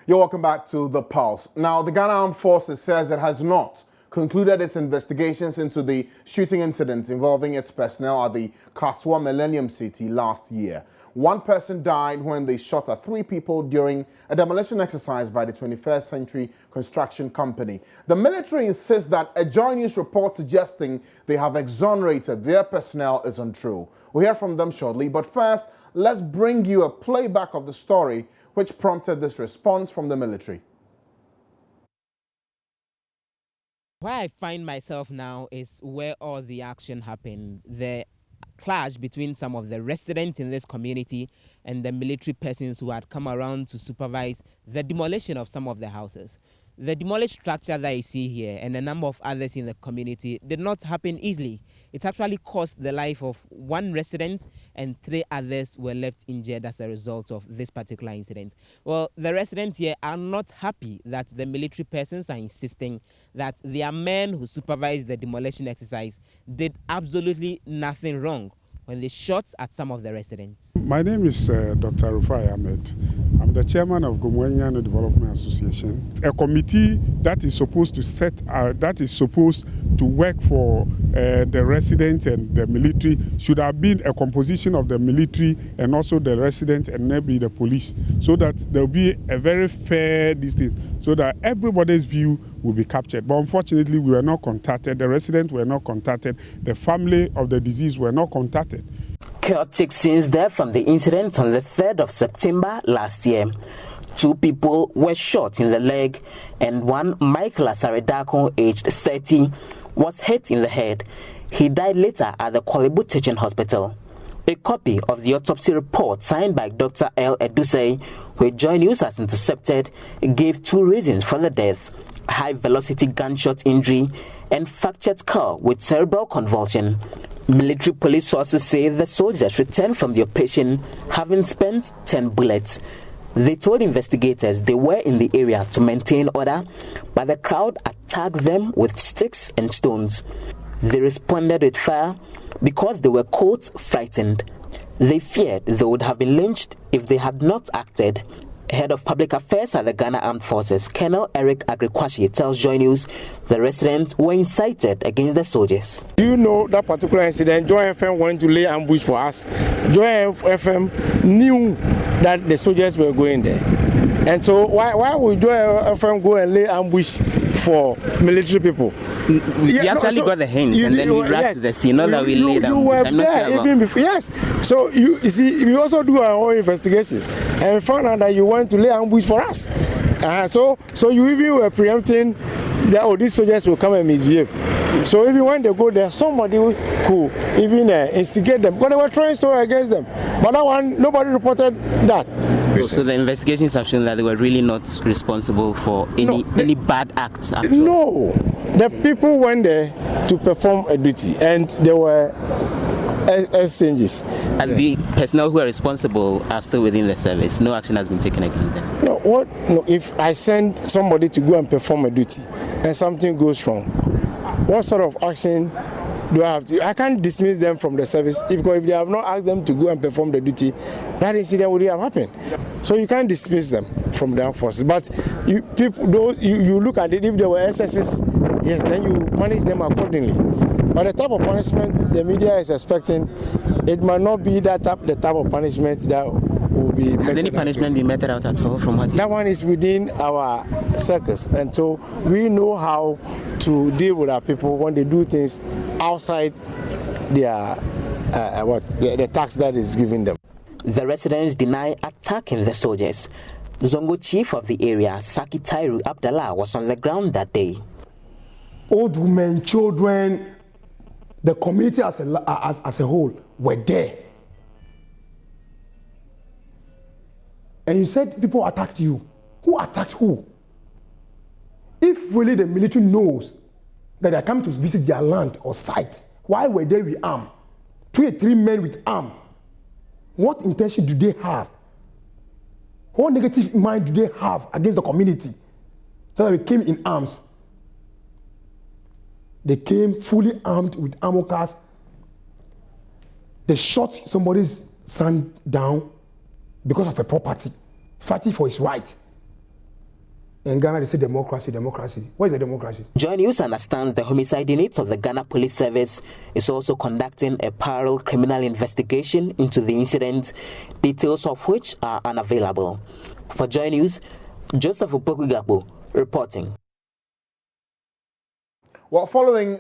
You're welcome back to The Pulse. Now, the Ghana Armed Forces says it has not concluded its investigations into the shooting incident involving its personnel at the Kasoa Milliennium city last year. One person died when they shot at 3 people during a demolition exercise by the 21st Century Construction Company. The military insists that a Joy News report suggesting they have exonerated their personnel is untrue. We'll hear from them shortly, but first, let's bring you a playback of the story which prompted this response from the military. Where I find myself now is where all the action happened. The clash between some of the residents in this community and the military persons who had come around to supervise the demolition of some of the houses. The demolished structure that you see here and a number of others in the community did not happen easily. It actually cost the life of 1 resident and 3 others were left injured as a result of this particular incident. Well, the residents here are not happy that the military persons are insisting that their men who supervised the demolition exercise did absolutely nothing wrong when they shot at some of the residents. My name is Dr. Rufai Ahmed. I'm the chairman of Gomweniano Development Association, a committee that is supposed to work for the residents and the military. Should have been a composition of the military and also the residents and maybe the police, so that there will be a very fair distance, so that everybody's view will be captured. But unfortunately, we were not contacted. The residents were not contacted. The family of the deceased were not contacted. Chaotic scenes there from the incident on the 3rd of September last year. 2 people were shot in the leg and one, Michael Asaredako, aged 30, was hit in the head. He died later at the Kwalibu Teaching Hospital. A copy of the autopsy report signed by Dr. L. Edusei, which Joy News has intercepted, gave 2 reasons for the death: high-velocity gunshot injury and fractured skull with cerebral convulsion. Military police sources say the soldiers returned from the operation having spent 10 bullets. They told investigators they were in the area to maintain order, but the crowd attacked them with sticks and stones. They responded with fire because they were, quote, frightened. They feared they would have been lynched if they had not acted. Head of Public Affairs at the Ghana Armed Forces, Colonel Eric Agrikwashi, tells Joy News the residents were incited against the soldiers. Do you know that particular incident? Joy FM went to lay ambush for us. Joy FM knew that the soldiers were going there. And so why would Joy FM go and lay ambush for military people? We actually got the hint and then we rushed to the scene, not that we laid ambush. You were there even before, yes. So you see, we also do our own investigations and found out that you went to lay ambush for us. So you even were preempting that these soldiers will come and misbehave. So even when they go there, somebody could even instigate them because they were trying so against them. But that one, nobody reported that. So the investigations have shown that they were really not responsible for any bad acts. No, the people went there to perform a duty, and there were exchanges. And the personnel who are responsible are still within the service. No action has been taken against them. No, if I send somebody to go and perform a duty, and something goes wrong, what sort of action do I have to? I can't dismiss them from the service because if they have not asked them to go and perform the duty, that incident would have happened. So you can't dismiss them from the armed forces. But you look at it, if there were excesses, yes, then you punish them accordingly. But the type of punishment the media is expecting, it might not be the type of punishment that will be. Has any punishment been meted out at all from what? That one is within our circus, and so we know how to deal with our people when they do things outside their the tax that is given them. The residents deny attacking the soldiers. Zongo chief of the area, Saki Tairu Abdallah, was on the ground that day. Old women, children, the community as a whole were there. And you said people attacked you. Who attacked who? If really the military knows that they are coming to visit their land or site, why were they with arms? 2 or 3 men with arms. What intention do they have? What negative mind do they have against the community? So they came in arms. They came fully armed with ammo cars. They shot somebody's son down because of a property, fighting for his right. In Ghana, they say democracy, democracy. What is the democracy? Joy News understands the homicide unit of the Ghana Police Service is also conducting a parallel criminal investigation into the incident, details of which are unavailable. For Joy News, Joseph Opoku-Gakpo reporting. Well, following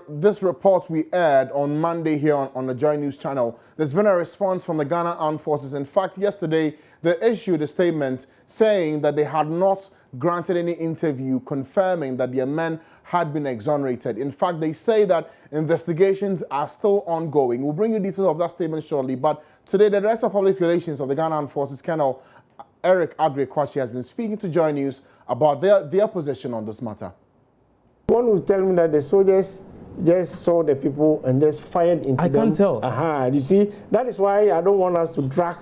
this report we aired on Monday here on the Joy News channel, there's been a response from the Ghana Armed Forces. In fact, yesterday, they issued a statement saying that they had not granted any interview confirming that their men had been exonerated. In fact, they say that investigations are still ongoing. We'll bring you details of that statement shortly. But today, the Director of Public Relations of the Ghana Armed Forces, Colonel Eric Agre-Kwashi, has been speaking to Joy News about their position on this matter. One will tell me that the soldiers just saw the people and just fired into them. I can't tell. You see, that is why I don't want us to drag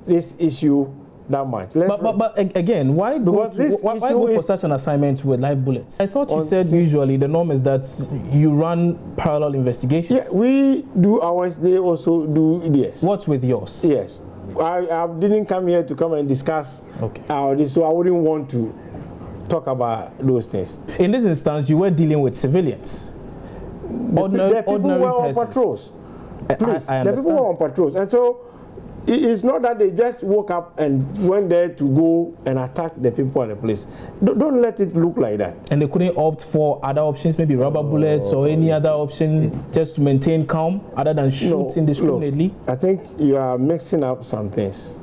this issue that much. But again, why go for such an assignment with live bullets? I thought you said usually the norm is that you run parallel investigations. Yeah, we do ours, they also do theirs. What's with yours? Yes. I didn't come here to come and discuss this, so I wouldn't want to talk about those things. In this instance, you were dealing with civilians. The people were on patrols. Please, the people were on patrols. And so it's not that they just woke up and went there to go and attack the people at the place. Don't let it look like that. And they couldn't opt for other options, maybe rubber bullets or any other option just to maintain calm other than shoot indiscriminately? I think you are mixing up some things.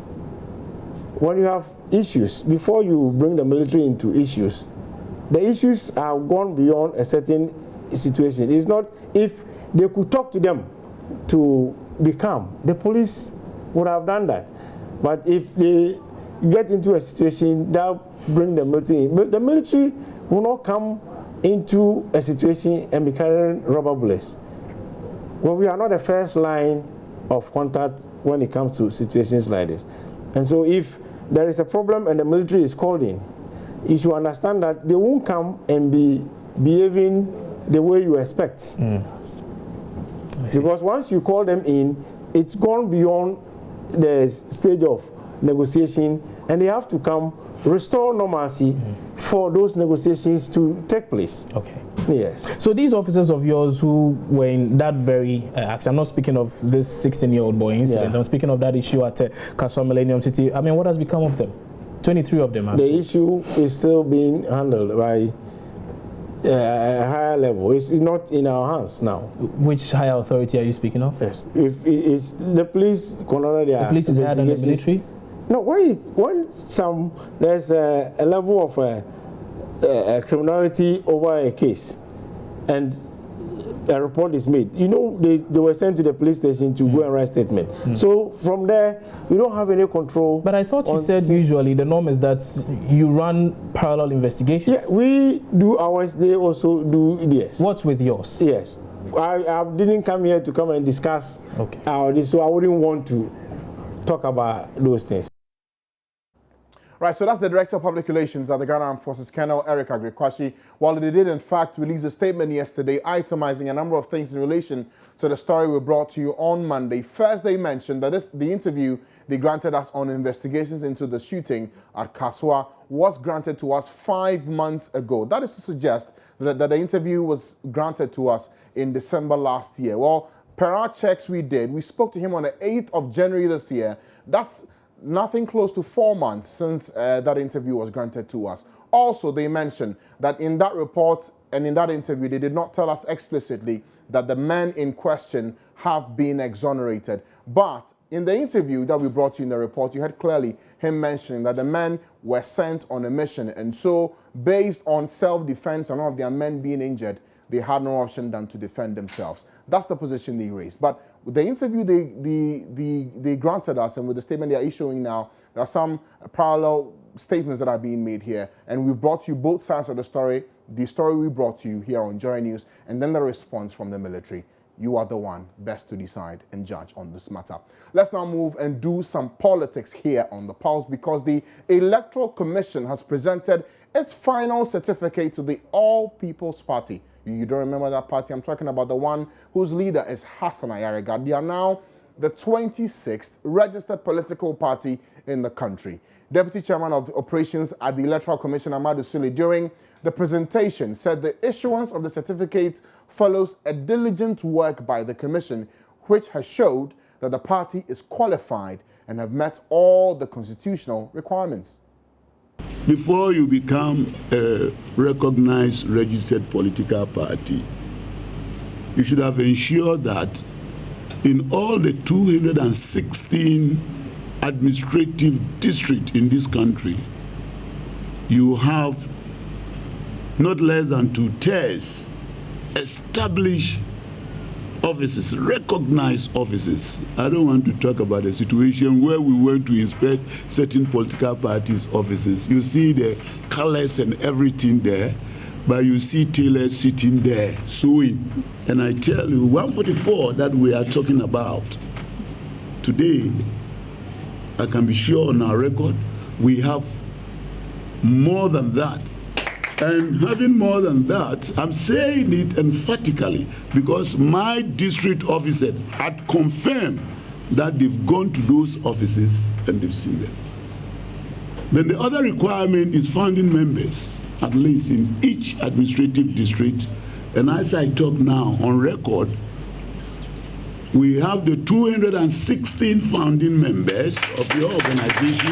When you have issues, before you bring the military into issues, the issues have gone beyond a certain situation. It's not if they could talk to them to be calm. The police would have done that. But if they get into a situation that bring the military in, the military will not come into a situation and be carrying rubber bullets. Well, we are not the first line of contact when it comes to situations like this. And so if there is a problem and the military is called in, you should understand that they won't come and be behaving the way you expect. Because once you call them in, it's gone beyond the stage of negotiation, and they have to come restore normalcy for those negotiations to take place. Okay. Yes. So these officers of yours who were in that very accident, I'm not speaking of this 16-year-old boy incident, I'm speaking of that issue at Kasoa Milliennium City. I mean, what has become of them? 23 of them. The issue is still being handled by a higher level. It's not in our hands now. Which higher authority are you speaking of? Yes. If it's the police, the police is higher than the military? No, when there's a level of criminality over a case and a report is made, you know, they were sent to the police station to go and write statement. So from there, we don't have any control. But I thought you said usually the norm is that you run parallel investigations. Yeah, we do ours, they also do theirs. What's with yours? Yes. I didn't come here to come and discuss this, so I wouldn't want to talk about those things. Right, so that's the Director of Public Relations at the Ghana Armed Forces, Colonel Eric Agre-Kwashi. While they did, in fact, release a statement yesterday itemizing a number of things in relation to the story we brought to you on Monday. First, they mentioned that the interview they granted us on investigations into the shooting at Kasoa was granted to us 5 months ago. That is to suggest that the interview was granted to us in December last year. Well, per our checks we did, we spoke to him on the 8th of January this year. That's nothing close to 4 months since that interview was granted to us. Also, they mentioned that in that report and in that interview, they did not tell us explicitly that the men in question have been exonerated. But in the interview that we brought you in the report, you had clearly him mentioning that the men were sent on a mission. And so, based on self-defense and all of their men being injured, they had no option than to defend themselves. That's the position they raised. But with the interview they granted us, and with the statement they are issuing now, there are some parallel statements that are being made here. And we've brought you both sides of the story we brought to you here on Joy News, and then the response from the military. You are the one best to decide and judge on this matter. Let's now move and do some politics here on The Pulse, because the Electoral Commission has presented its final certificate to the All People's Party. You don't remember that party? I'm talking about the one whose leader is Hassan Ayariga. They are now the 26th registered political party in the country. Deputy Chairman of the Operations at the Electoral Commission, Amadou Sule, during the presentation said the issuance of the certificate follows a diligent work by the Commission, which has showed that the party is qualified and have met all the constitutional requirements. Before you become a recognized registered political party, you should have ensured that in all the 216 administrative districts in this country, you have not less than 2 tiers established offices, recognized offices. I don't want to talk about a situation where we went to inspect certain political parties' offices. You see the colors and everything there, but you see tailors sitting there sewing. And I tell you, 144 that we are talking about today, I can be sure on our record, we have more than that. And having more than that, I'm saying it emphatically because my district officer had confirmed that they've gone to those offices and they've seen them. Then the other requirement is founding members, at least in each administrative district. And as I talk now on record, we have the 216 founding members of your organization.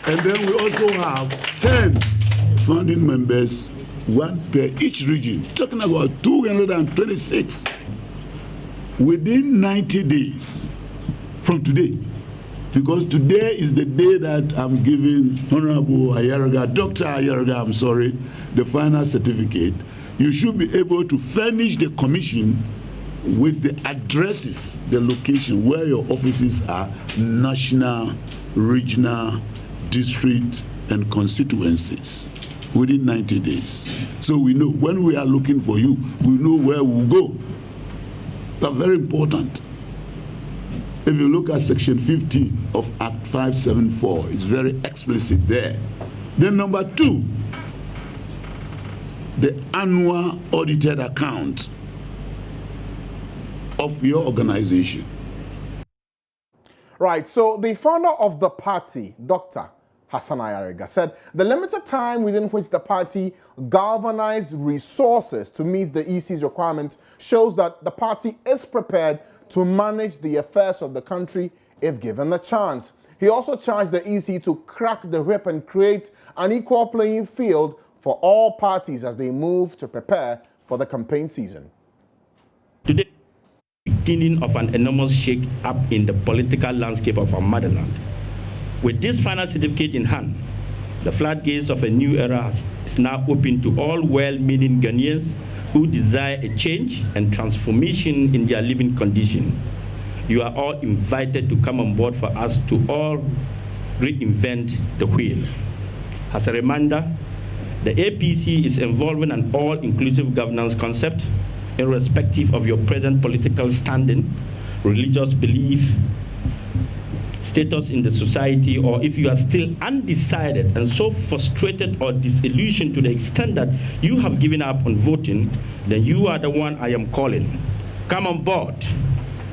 And then we also have 10 founding members, 1 per each region, talking about 226 within 90 days from today. Because today is the day that I'm giving Honorable Ayaraga, Dr. Ayaraga, I'm sorry, the final certificate. You should be able to furnish the commission with the addresses, the location where your offices are, national, regional, district, and constituencies within 90 days. So we know when we are looking for you, we know where we'll go. That's very important. If you look at section 15 of Act 574, it's very explicit there. Then number 2, the annual audited account of your organization. Right, so the founder of the party, Dr. Hassan Ayariga, said the limited time within which the party galvanized resources to meet the EC's requirements shows that the party is prepared to manage the affairs of the country if given the chance. He also charged the EC to crack the whip and create an equal playing field for all parties as they move to prepare for the campaign season. Today, beginning of an enormous shake-up in the political landscape of our motherland. With this final certificate in hand, the floodgates of a new era is now open to all well-meaning Ghanaians who desire a change and transformation in their living condition. You are all invited to come on board for us to all reinvent the wheel. As a reminder, the APC is involving an all-inclusive governance concept irrespective of your present political standing, religious belief, status in the society, or if you are still undecided and so frustrated or disillusioned to the extent that you have given up on voting, then you are the one I am calling. Come on board.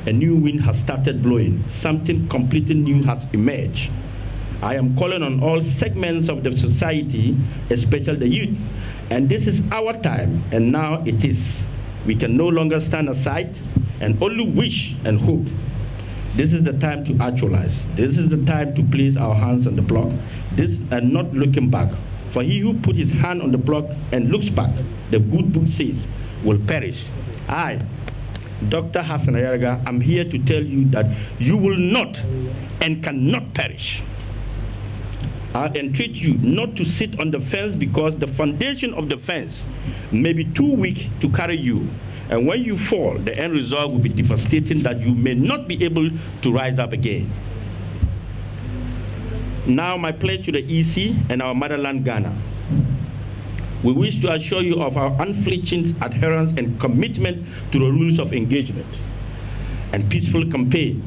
A new wind has started blowing. Something completely new has emerged. I am calling on all segments of the society, especially the youth. And this is our time, and now it is. We can no longer stand aside and only wish and hope. This is the time to actualize. This is the time to place our hands on the block. This and not looking back. For he who put his hand on the block and looks back, the good book says, will perish. I, Dr. Hassan Ayaraga, am here to tell you that you will not and cannot perish. I entreat you not to sit on the fence because the foundation of the fence may be too weak to carry you. And when you fall, the end result will be devastating that you may not be able to rise up again. Now my pledge to the EC and our motherland Ghana. We wish to assure you of our unflinching adherence and commitment to the rules of engagement and peaceful campaign,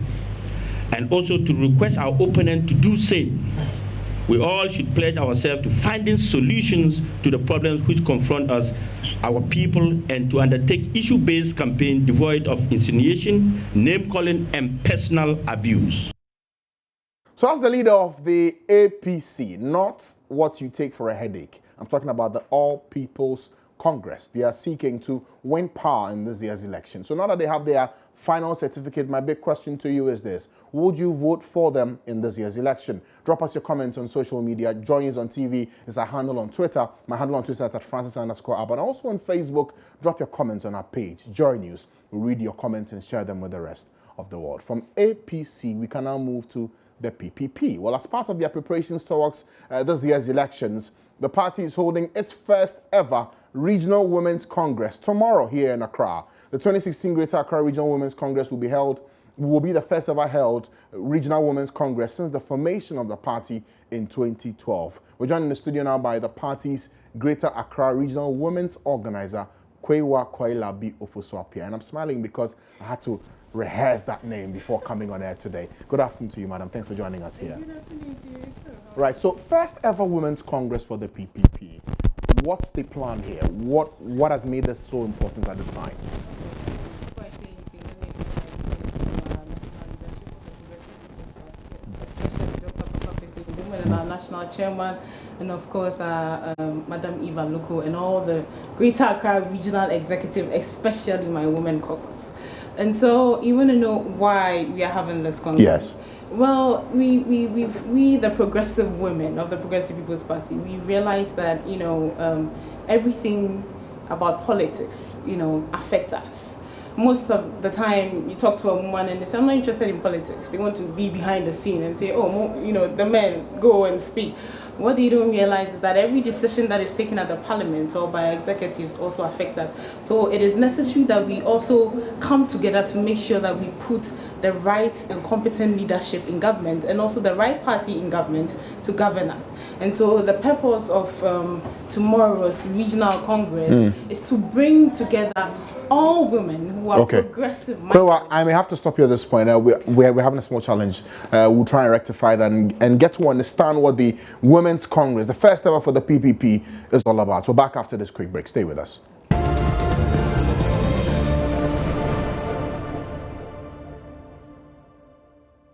and also to request our opponent to do same. We all should pledge ourselves to finding solutions to the problems which confront us, our people, and to undertake issue-based campaign devoid of insinuation, name-calling, and personal abuse. So as the leader of the APC, not what you take for a headache. I'm talking about the All People's Congress. They are seeking to win power in this year's election. So now that they have their final certificate, my big question to you is this: would you vote for them in this year's election? Drop us your comments on social media. Join us on TV is our handle on Twitter. My handle on Twitter is at Francis_Abba. And also on Facebook, drop your comments on our page. Join News. We'll read your comments and share them with the rest of the world. From APC, we can now move to the PPP. Well, as part of their preparations towards this year's elections, the party is holding its first ever Regional Women's Congress tomorrow here in Accra. The 2016 Greater Accra Regional Women's Congress will be the first ever held Regional Women's Congress since the formation of the party in 2012. We're joined in the studio now by the party's Greater Accra Regional Women's Organizer, Kwewa Kwailabi Ofoswapia. And I'm smiling because I had to rehearse that name before coming on air today. Good afternoon to you, madam. Thanks for joining us here. Good afternoon to you too. Right, so first ever Women's Congress for the PPP. What's the plan here? What has made this so important at this time? Before I say anything, let me our national chairman, and of course Madam Eva Loko, and all the Greater Accra Regional Executive, especially my Women Caucus. And so you want to know why we are having this congress? Yes. Well, we the progressive women of the Progressive People's Party, we realized that everything about politics affects us. Most of the time, you talk to a woman and they say, "I'm not interested in politics." They want to be behind the scene and say, "Oh, the men go and speak." What they don't realize is that every decision that is taken at the parliament or by executives also affects us. So it is necessary that we also come together to make sure that we put the right and competent leadership in government and also the right party in government to govern us. And so the purpose of tomorrow's regional congress is to bring together all women who are progressive minded. Kwewa, I may have to stop you at this point. We're having a small challenge. We'll try and rectify that and get to understand what the Women's Congress, the first ever for the PPP, is all about. So back after this quick break. Stay with us.